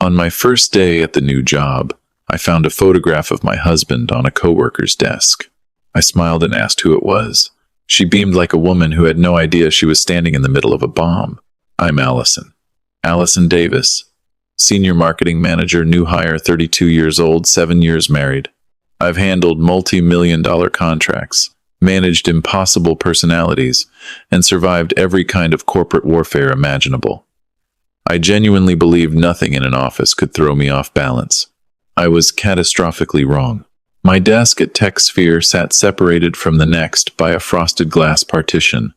On my first day at the new job, I found a photograph of my husband on a coworker's desk. I smiled and asked who it was. She beamed like a woman who had no idea she was standing in the middle of a bomb. I'm Allison. Allison Davis. Senior Marketing Manager, new hire, 32 years old, 7 years married. I've handled multi-million-dollar contracts, managed impossible personalities, and survived every kind of corporate warfare imaginable. I genuinely believed nothing in an office could throw me off balance. I was catastrophically wrong. My desk at TechSphere sat separated from the next by a frosted glass partition.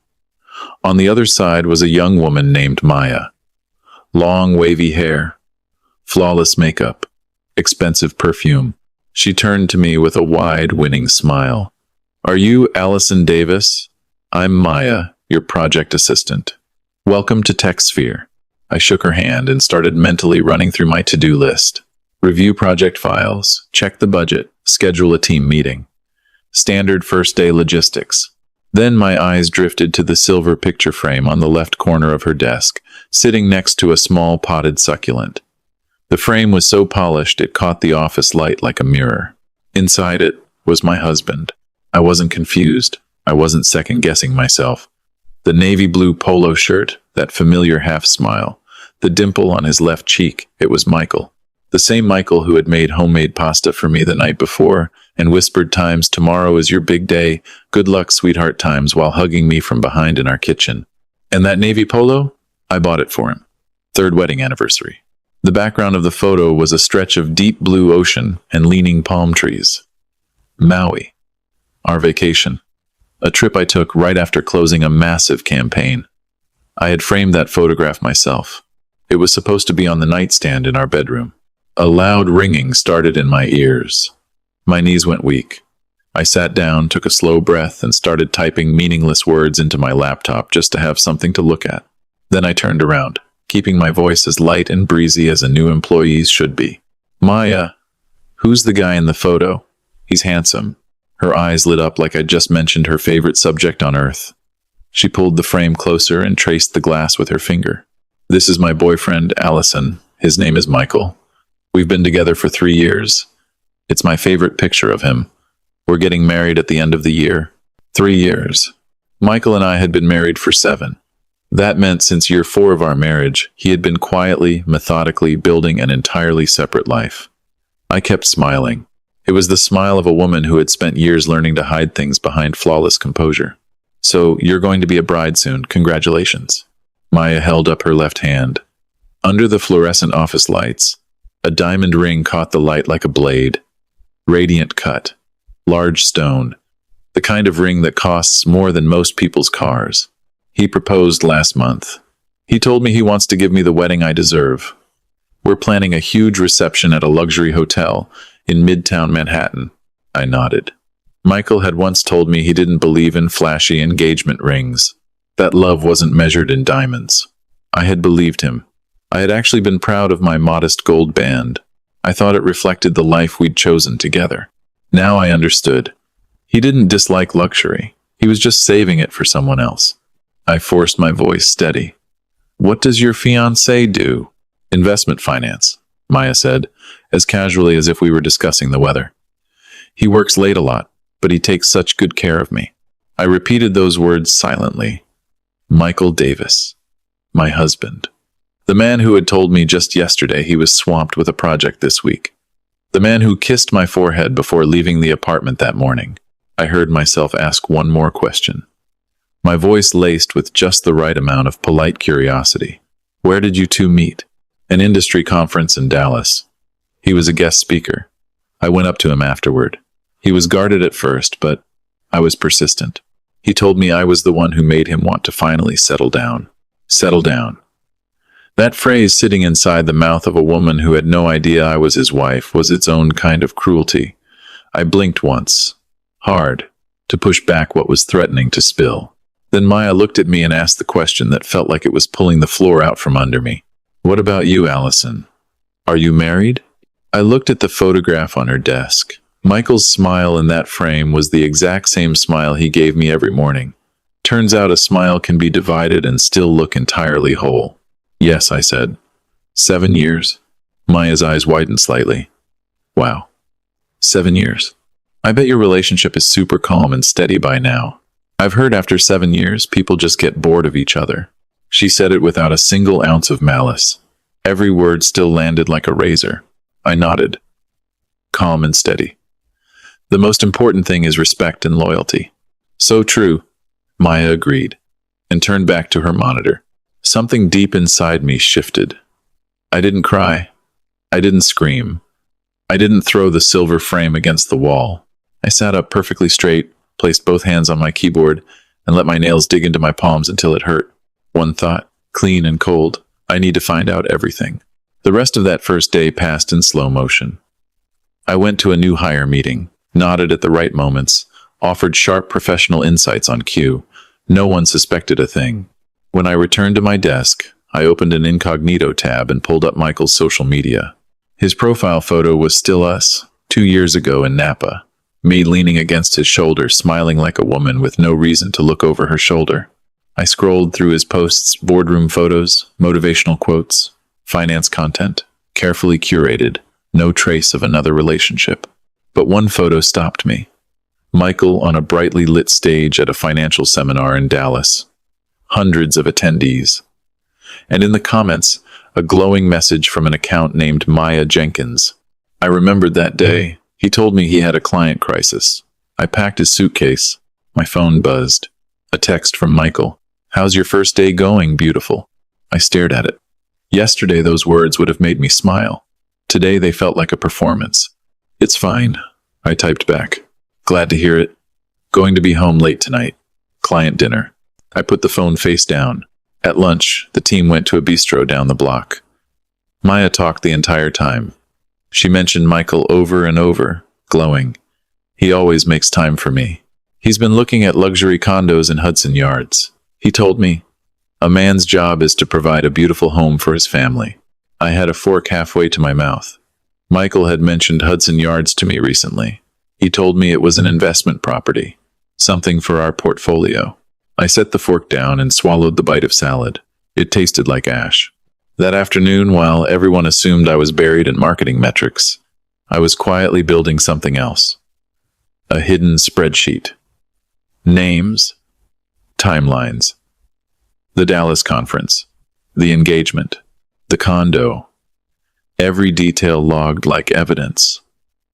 On the other side was a young woman named Maya. Long, wavy hair, flawless makeup, expensive perfume. She turned to me with a wide, winning smile. "Are you Allison Davis? I'm Maya, your project assistant. Welcome to TechSphere." I shook her hand and started mentally running through my to-do list. Review project files, check the budget, schedule a team meeting. Standard first-day logistics. Then my eyes drifted to the silver picture frame on the left corner of her desk, sitting next to a small potted succulent. The frame was so polished it caught the office light like a mirror. Inside it was my husband. I wasn't confused. I wasn't second-guessing myself. The navy blue polo shirt, that familiar half-smile, the dimple on his left cheek, it was Michael. The same Michael who had made homemade pasta for me the night before and whispered times, "Tomorrow is your big day, good luck, sweetheart," times while hugging me from behind in our kitchen. And that navy polo? I bought it for him. 3rd wedding anniversary. The background of the photo was a stretch of deep blue ocean and leaning palm trees. Maui. Our vacation. A trip I took right after closing a massive campaign. I had framed that photograph myself. It was supposed to be on the nightstand in our bedroom. A loud ringing started in my ears. My knees went weak. I sat down, took a slow breath, and started typing meaningless words into my laptop just to have something to look at. Then I turned around, keeping my voice as light and breezy as a new employee's should be. "Maya, who's the guy in the photo? He's handsome." Her eyes lit up like I'd just mentioned her favorite subject on earth. She pulled the frame closer and traced the glass with her finger. "This is my boyfriend, Allison. His name is Michael. We've been together for 3 years. It's my favorite picture of him. We're getting married at the end of the year. 3 years. Michael and I had been married for 7. That meant since year 4 of our marriage, he had been quietly, methodically building an entirely separate life. I kept smiling. It was the smile of a woman who had spent years learning to hide things behind flawless composure. "So, you're going to be a bride soon. Congratulations." Maya held up her left hand. Under the fluorescent office lights, a diamond ring caught the light like a blade. Radiant cut. Large stone. The kind of ring that costs more than most people's cars. He proposed last month. He told me he wants to give me the wedding I deserve. We're planning a huge reception at a luxury hotel in Midtown Manhattan. I nodded. Michael had once told me he didn't believe in flashy engagement rings. That love wasn't measured in diamonds. I had believed him. I had actually been proud of my modest gold band. I thought it reflected the life we'd chosen together. Now I understood. He didn't dislike luxury. He was just saving it for someone else. I forced my voice steady. "What does your fiancé do?" "Investment finance," Maya said, as casually as if we were discussing the weather. "He works late a lot, but he takes such good care of me." I repeated those words silently. Michael Davis. My husband. The man who had told me just yesterday he was swamped with a project this week. The man who kissed my forehead before leaving the apartment that morning. I heard myself ask one more question. My voice laced with just the right amount of polite curiosity. "Where did you two meet?" "An industry conference in Dallas." He was a guest speaker. I went up to him afterward. He was guarded at first, but I was persistent. He told me I was the one who made him want to finally settle down. Settle down. That phrase sitting inside the mouth of a woman who had no idea I was his wife was its own kind of cruelty. I blinked once, hard, to push back what was threatening to spill. Then Maya looked at me and asked the question that felt like it was pulling the floor out from under me. "What about you, Allison? Are you married?" I looked at the photograph on her desk. Michael's smile in that frame was the exact same smile he gave me every morning. Turns out a smile can be divided and still look entirely whole. "Yes," I said. 7 years. Maya's eyes widened slightly. Wow. 7 years. I bet your relationship is super calm and steady by now. I've heard after 7 years, people just get bored of each other. She said it without a single ounce of malice. Every word still landed like a razor. I nodded. Calm and steady. The most important thing is respect and loyalty. So true, Maya agreed, and turned back to her monitor. Something deep inside me shifted. I didn't cry. I didn't scream. I didn't throw the silver frame against the wall. I sat up perfectly straight, placed both hands on my keyboard, and let my nails dig into my palms until it hurt. One thought, clean and cold, I need to find out everything. The rest of that first day passed in slow motion. I went to a new hire meeting, nodded at the right moments, offered sharp professional insights on cue. No one suspected a thing. When I returned to my desk, I opened an incognito tab and pulled up Michael's social media. His profile photo was still us, 2 years ago in Napa, me leaning against his shoulder, smiling like a woman with no reason to look over her shoulder. I scrolled through his posts, boardroom photos, motivational quotes, finance content, carefully curated, no trace of another relationship. But one photo stopped me. Michael on a brightly lit stage at a financial seminar in Dallas. Hundreds of attendees. And in the comments, a glowing message from an account named Maya Jenkins. I remembered that day. He told me he had a client crisis. I packed his suitcase. My phone buzzed. A text from Michael. How's your first day going, beautiful? I stared at it. Yesterday those words would have made me smile. Today they felt like a performance. It's fine, I typed back. Glad to hear it. Going to be home late tonight. Client dinner. I put the phone face down. At lunch, the team went to a bistro down the block. Maya talked the entire time. She mentioned Michael over and over, glowing. He always makes time for me. He's been looking at luxury condos in Hudson Yards. He told me, a man's job is to provide a beautiful home for his family. I had a fork halfway to my mouth. Michael had mentioned Hudson Yards to me recently. He told me it was an investment property, something for our portfolio. I set the fork down and swallowed the bite of salad. It tasted like ash. That afternoon, while everyone assumed I was buried in marketing metrics, I was quietly building something else. A hidden spreadsheet. Names. Timelines. The Dallas conference. The engagement. The condo. Every detail logged like evidence.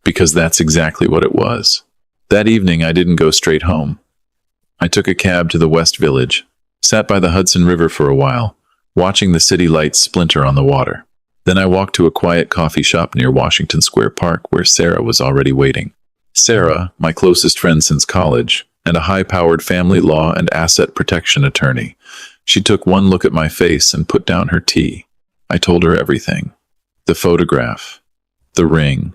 Because that's exactly what it was. That evening, I didn't go straight home. I took a cab to the West Village, sat by the Hudson River for a while, watching the city lights splinter on the water. Then I walked to a quiet coffee shop near Washington Square Park where Sarah was already waiting. Sarah, my closest friend since college, and a high-powered family law and asset protection attorney. She took one look at my face and put down her tea. I told her everything. The photograph, the ring,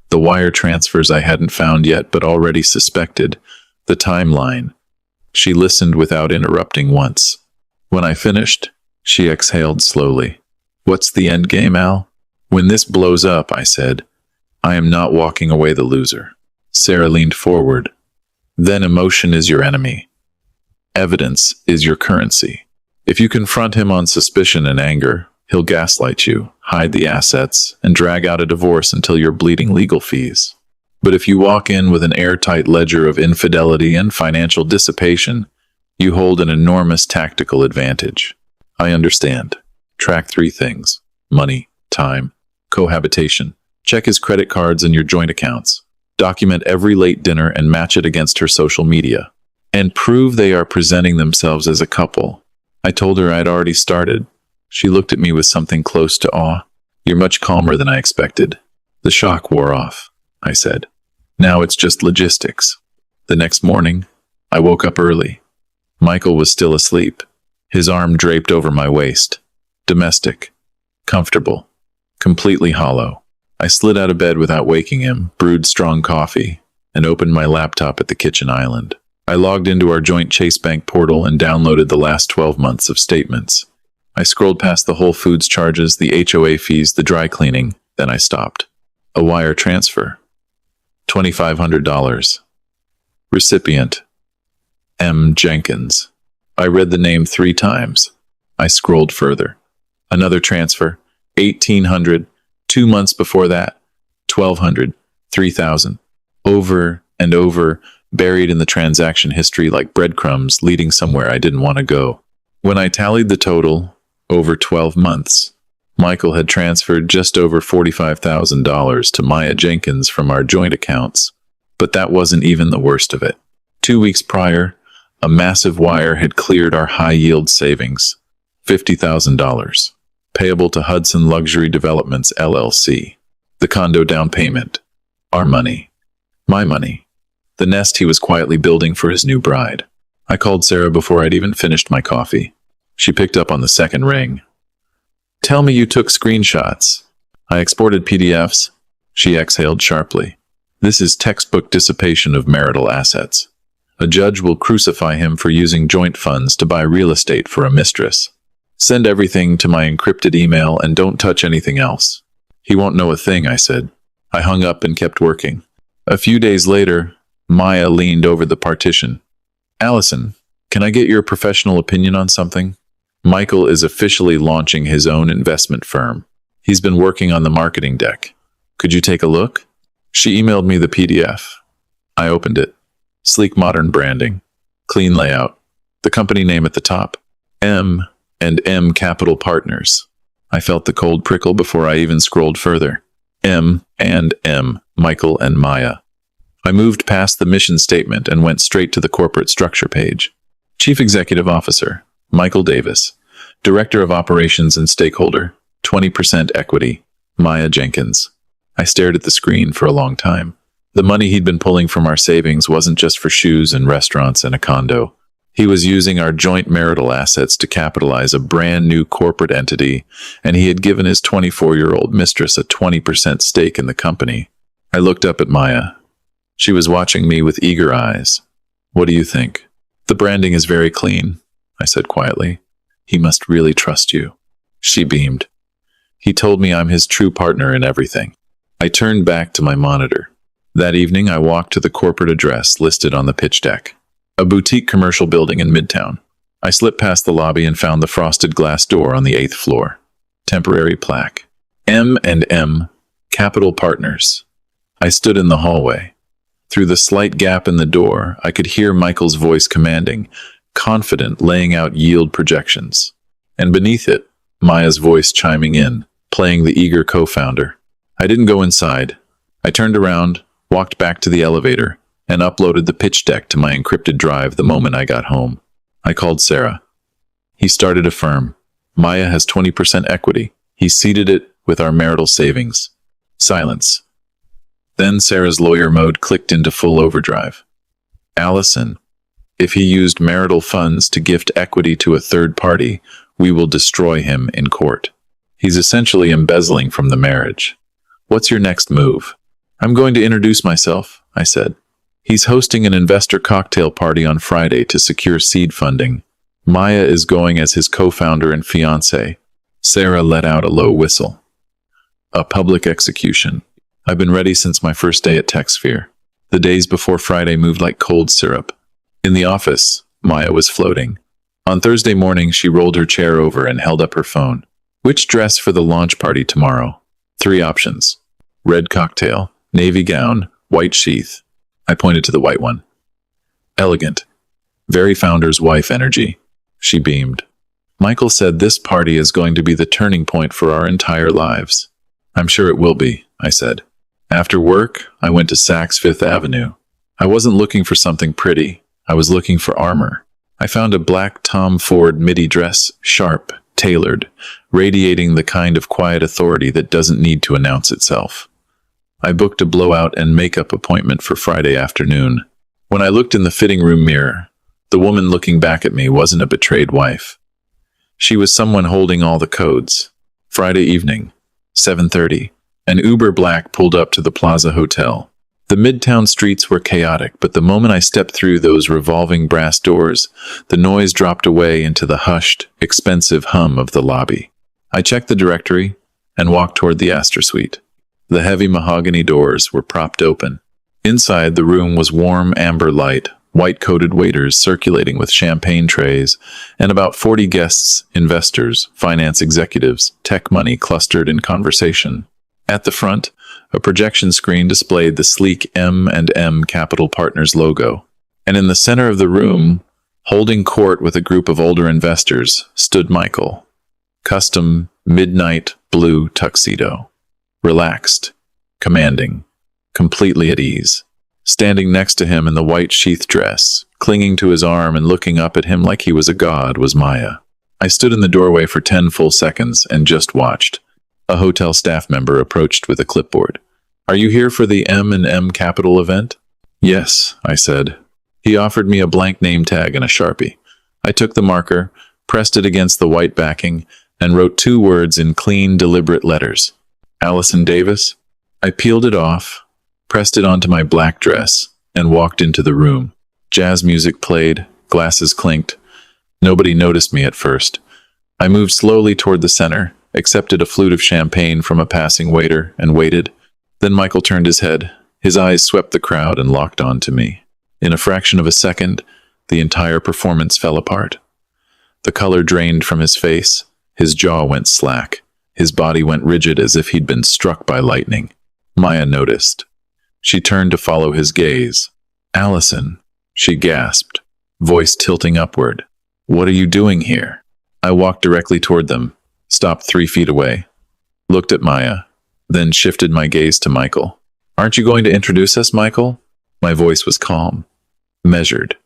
the wire transfers I hadn't found yet but already suspected, the timeline. She listened without interrupting once. When I finished, she exhaled slowly. What's the end game, Al? When this blows up, I said, I am not walking away the loser. Sarah leaned forward. Then emotion is your enemy. Evidence is your currency. If you confront him on suspicion and anger, he'll gaslight you, hide the assets, and drag out a divorce until you're bleeding legal fees. But if you walk in with an airtight ledger of infidelity and financial dissipation, you hold an enormous tactical advantage. I understand. Track 3 things: money, time, cohabitation. Check his credit cards and your joint accounts. Document every late dinner and match it against her social media. And prove they are presenting themselves as a couple. I told her I'd already started. She looked at me with something close to awe. You're much calmer than I expected. The shock wore off, I said. Now it's just logistics. The next morning, I woke up early. Michael was still asleep, his arm draped over my waist. Domestic. Comfortable. Completely hollow. I slid out of bed without waking him, brewed strong coffee, and opened my laptop at the kitchen island. I logged into our joint Chase Bank portal and downloaded the last 12 months of statements. I scrolled past the Whole Foods charges, the HOA fees, the dry cleaning, then I stopped. A wire transfer. $2,500. Recipient. M. Jenkins. I read the name 3 times. I scrolled further. Another transfer. $1,800. 2 months before that, 1,200, 3,000. Over and over, buried in the transaction history like breadcrumbs leading somewhere I didn't want to go. When I tallied the total, over 12 months, Michael had transferred just over $45,000 to Maya Jenkins from our joint accounts. But that wasn't even the worst of it. 2 weeks prior, a massive wire had cleared our high-yield savings, $50,000, payable to Hudson Luxury Developments, LLC. The condo down payment. Our money. My money. The nest he was quietly building for his new bride. I called Sarah before I'd even finished my coffee. She picked up on the second ring. "Tell me you took screenshots." "I exported PDFs." She exhaled sharply. "This is textbook dissipation of marital assets. A judge will crucify him for using joint funds to buy real estate for a mistress. Send everything to my encrypted email and don't touch anything else." "He won't know a thing," I said. I hung up and kept working. A few days later, Maya leaned over the partition. "Allison, can I get your professional opinion on something? Michael is officially launching his own investment firm. He's been working on the marketing deck. Could you take a look?" She emailed me the PDF. I opened it. Sleek modern branding. Clean layout. The company name at the top. M&M Capital Partners. I felt the cold prickle before I even scrolled further. M&M, Michael and Maya. I moved past the mission statement and went straight to the corporate structure page. Chief Executive Officer, Michael Davis. Director of Operations and Stakeholder, 20% equity, Maya Jenkins. I stared at the screen for a long time. The money he'd been pulling from our savings wasn't just for shoes and restaurants and a condo. He was using our joint marital assets to capitalize a brand new corporate entity, and he had given his 24-year-old mistress a 20% stake in the company. I looked up at Maya. She was watching me with eager eyes. "What do you think?" "The branding is very clean," I said quietly. "He must really trust you." She beamed. "He told me I'm his true partner in everything." I turned back to my monitor. That evening, I walked to the corporate address listed on the pitch deck. A boutique commercial building in Midtown. I slipped past the lobby and found the frosted glass door on the 8th floor. Temporary plaque. M&M Capital Partners. I stood in the hallway. Through the slight gap in the door, I could hear Michael's voice commanding, confident, laying out yield projections. And beneath it, Maya's voice chiming in, playing the eager co-founder. I didn't go inside. I turned around, walked back to the elevator, and uploaded the pitch deck to my encrypted drive the moment I got home. I called Sarah. "He started a firm. Maya has 20% equity. He seeded it with our marital savings." Silence. Then Sarah's lawyer mode clicked into full overdrive. "Allison, if he used marital funds to gift equity to a third party, we will destroy him in court. He's essentially embezzling from the marriage. What's your next move?" "I'm going to introduce myself," I said. "He's hosting an investor cocktail party on Friday to secure seed funding. Maya is going as his co-founder and fiancé." Sarah let out a low whistle. "A public execution. I've been ready since my first day at TechSphere." The days before Friday moved like cold syrup. In the office, Maya was floating. On Thursday morning, she rolled her chair over and held up her phone. "Which dress for the launch party tomorrow?" 3 options. Red cocktail, navy gown, white sheath. I pointed to the white one. "Elegant. Very founder's wife energy." She beamed. "Michael said this party is going to be the turning point for our entire lives." "I'm sure it will be," I said. After work, I went to Saks Fifth Avenue. I wasn't looking for something pretty. I was looking for armor. I found a black Tom Ford midi dress, sharp, tailored, radiating the kind of quiet authority that doesn't need to announce itself. I booked a blowout and makeup appointment for Friday afternoon. When I looked in the fitting room mirror, the woman looking back at me wasn't a betrayed wife. She was someone holding all the codes. Friday evening, 7:30, an Uber Black pulled up to the Plaza Hotel. The Midtown streets were chaotic, but the moment I stepped through those revolving brass doors, the noise dropped away into the hushed, expensive hum of the lobby. I checked the directory and walked toward the Astor Suite. The heavy mahogany doors were propped open. Inside, the room was warm amber light, white-coated waiters circulating with champagne trays, and about 40 guests, investors, finance executives, tech money clustered in conversation. At the front, a projection screen displayed the sleek M&M Capital Partners logo. And in the center of the room, holding court with a group of older investors, stood Michael. Custom midnight blue tuxedo. Relaxed, commanding, completely at ease. Standing next to him in the white sheath dress, clinging to his arm and looking up at him like he was a god, was Maya. I stood in the doorway for 10 full seconds and just watched. A hotel staff member approached with a clipboard. "Are you here for the M&M Capital event?" "Yes," I said. He offered me a blank name tag and a Sharpie. I took the marker, pressed it against the white backing, and wrote 2 words in clean, deliberate letters. "Allison Davis." I peeled it off, pressed it onto my black dress, and walked into the room. Jazz music played, glasses clinked. Nobody noticed me at first. I moved slowly toward the center, accepted a flute of champagne from a passing waiter, and waited. Then Michael turned his head. His eyes swept the crowd and locked onto me. In a fraction of a second, the entire performance fell apart. The color drained from his face. His jaw went slack. His body went rigid as if he'd been struck by lightning. Maya noticed. She turned to follow his gaze. "Allison," she gasped, voice tilting upward. "What are you doing here?" I walked directly toward them, stopped 3 feet away, looked at Maya, then shifted my gaze to Michael. "Aren't you going to introduce us, Michael?" My voice was calm, measured,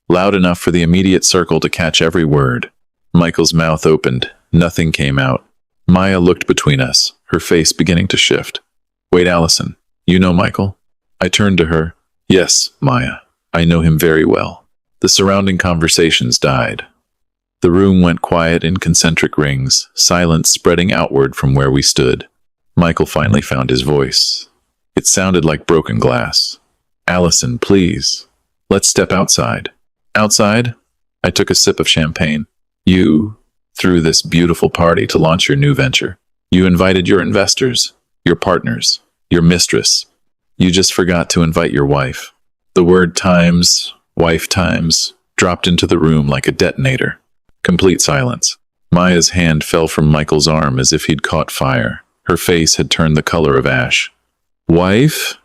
loud enough for the immediate circle to catch every word. Michael's mouth opened. Nothing came out. Maya looked between us, her face beginning to shift. "Wait, Allison, you know Michael?" I turned to her. "Yes, Maya, I know him very well." The surrounding conversations died. The room went quiet in concentric rings, silence spreading outward from where we stood. Michael finally found his voice. It sounded like broken glass. "Allison, please. Let's step outside." "Outside?" I took a sip of champagne. "You threw this beautiful party to launch your new venture. You invited your investors, your partners, your mistress. You just forgot to invite your wife." The word times, wife times, dropped into the room like a detonator. Complete silence. Maya's hand fell from Michael's arm as if he'd caught fire. Her face had turned the color of ash. "Wife?"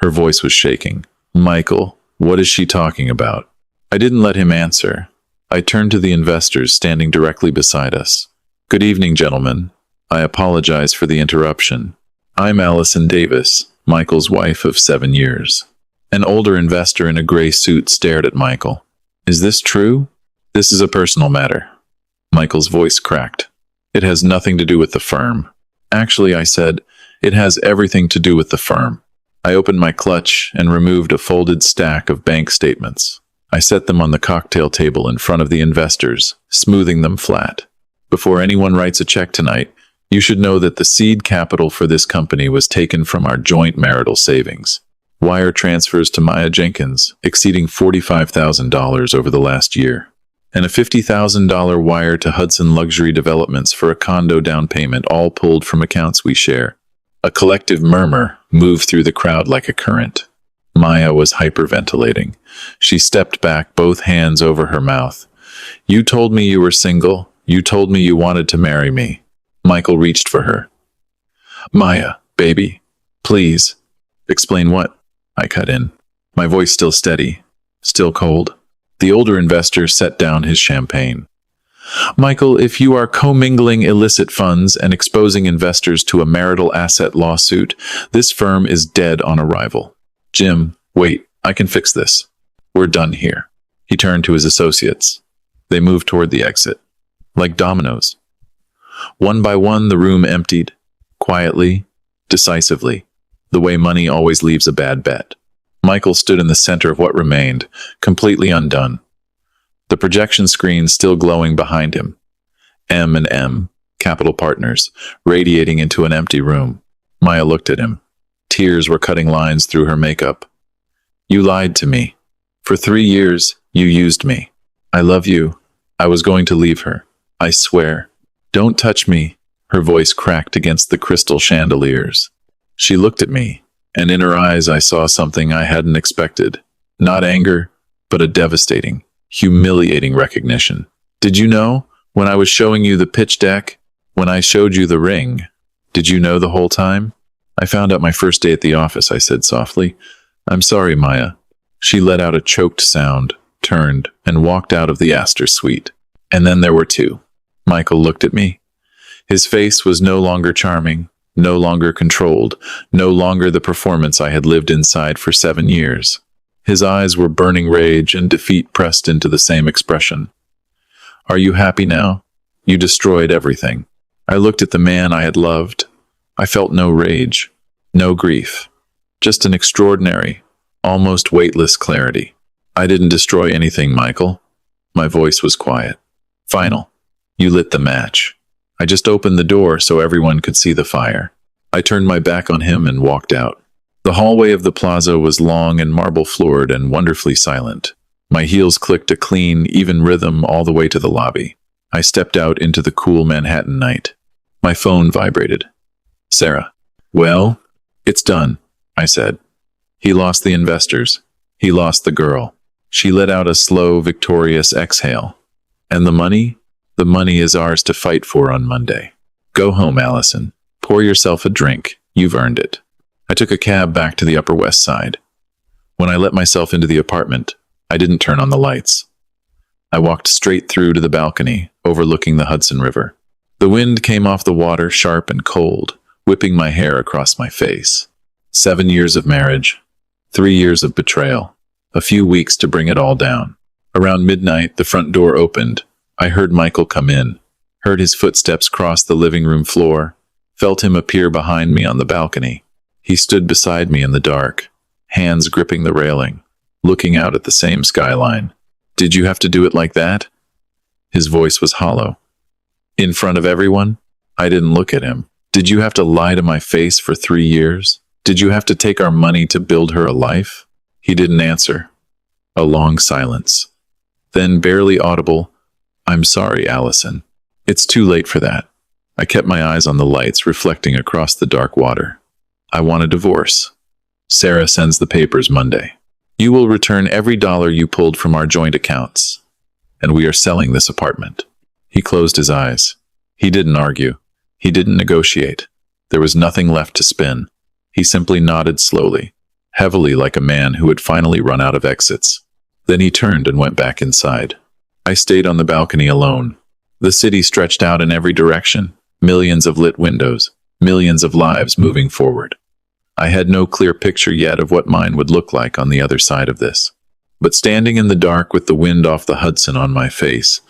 Her voice was shaking. "Michael, what is she talking about?" I didn't let him answer. I turned to the investors standing directly beside us. "Good evening, gentlemen. I apologize for the interruption. I'm Allison Davis, Michael's wife of 7 years." An older investor in a gray suit stared at Michael. "Is this true?" "This is a personal matter." Michael's voice cracked. "It has nothing to do with the firm." "Actually," I said, "it has everything to do with the firm." I opened my clutch and removed a folded stack of bank statements. I set them on the cocktail table in front of the investors, smoothing them flat. "Before anyone writes a check tonight, you should know that the seed capital for this company was taken from our joint marital savings. Wire transfers to Maya Jenkins, exceeding $45,000 over the last year. And a $50,000 wire to Hudson Luxury Developments for a condo down payment, all pulled from accounts we share." A collective murmur moved through the crowd like a current. Maya was hyperventilating. She stepped back, both hands over her mouth. "You told me you were single. You told me you wanted to marry me." Michael reached for her. "Maya, baby, please." "Explain what?" I cut in, my voice still steady, still cold. The older investor set down his champagne. "Michael, if you are commingling illicit funds and exposing investors to a marital asset lawsuit, this firm is dead on arrival." "Jim, wait, I can fix this. We're done here." He turned to his associates. They moved toward the exit, like dominoes. One by one, the room emptied, quietly, decisively, the way money always leaves a bad bet. Michael stood in the center of what remained, completely undone. The projection screen still glowing behind him. M&M, Capital Partners, radiating into an empty room. Maya looked at him. Tears were cutting lines through her makeup. "You lied to me. For 3 years, you used me. I love you. I was going to leave her. I swear." "Don't touch me." Her voice cracked against the crystal chandeliers. She looked at me, and in her eyes I saw something I hadn't expected. Not anger, but a devastating, humiliating recognition. "Did you know, when I was showing you the pitch deck, when I showed you the ring, did you know the whole time?" I found out my first day at the office, I said softly. I'm sorry, Maya. She let out a choked sound, turned, and walked out of the Astor suite. And then there were two. Michael looked at me. His face was no longer charming, no longer controlled, no longer the performance I had lived inside for 7 years. His eyes were burning rage and defeat pressed into the same expression. Are you happy now? You destroyed everything. I looked at the man I had loved. I felt no rage, no grief, just an extraordinary, almost weightless clarity. I didn't destroy anything, Michael. My voice was quiet. Final. You lit the match. I just opened the door so everyone could see the fire. I turned my back on him and walked out. The hallway of the plaza was long and marble-floored and wonderfully silent. My heels clicked a clean, even rhythm all the way to the lobby. I stepped out into the cool Manhattan night. My phone vibrated. Sarah. Well, it's done, I said. He lost the investors. He lost the girl. She let out a slow, victorious exhale. And the money? The money is ours to fight for on Monday. Go home, Allison. Pour yourself a drink. You've earned it. I took a cab back to the Upper West Side. When I let myself into the apartment, I didn't turn on the lights. I walked straight through to the balcony, overlooking the Hudson River. The wind came off the water, sharp and cold, whipping my hair across my face. 7 years of marriage, 3 years of betrayal, a few weeks to bring it all down. Around midnight, the front door opened. I heard Michael come in, heard his footsteps cross the living room floor, felt him appear behind me on the balcony. He stood beside me in the dark, hands gripping the railing, looking out at the same skyline. Did you have to do it like that? His voice was hollow. In front of everyone? I didn't look at him. Did you have to lie to my face for 3 years? Did you have to take our money to build her a life? He didn't answer. A long silence. Then, barely audible, I'm sorry, Allison. It's too late for that. I kept my eyes on the lights reflecting across the dark water. I want a divorce. Sarah sends the papers Monday. You will return every dollar you pulled from our joint accounts. And we are selling this apartment. He closed his eyes. He didn't argue. He didn't negotiate. There was nothing left to spin. He simply nodded slowly, heavily like a man who had finally run out of exits. Then he turned and went back inside. I stayed on the balcony alone. The city stretched out in every direction, millions of lit windows, millions of lives moving forward. I had no clear picture yet of what mine would look like on the other side of this. But standing in the dark with the wind off the Hudson on my face,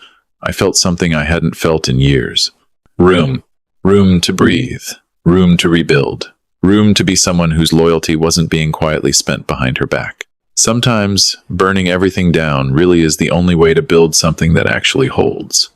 I felt something I hadn't felt in years. Room. Room to breathe. Room to rebuild. Room to be someone whose loyalty wasn't being quietly spent behind her back. Sometimes, burning everything down really is the only way to build something that actually holds.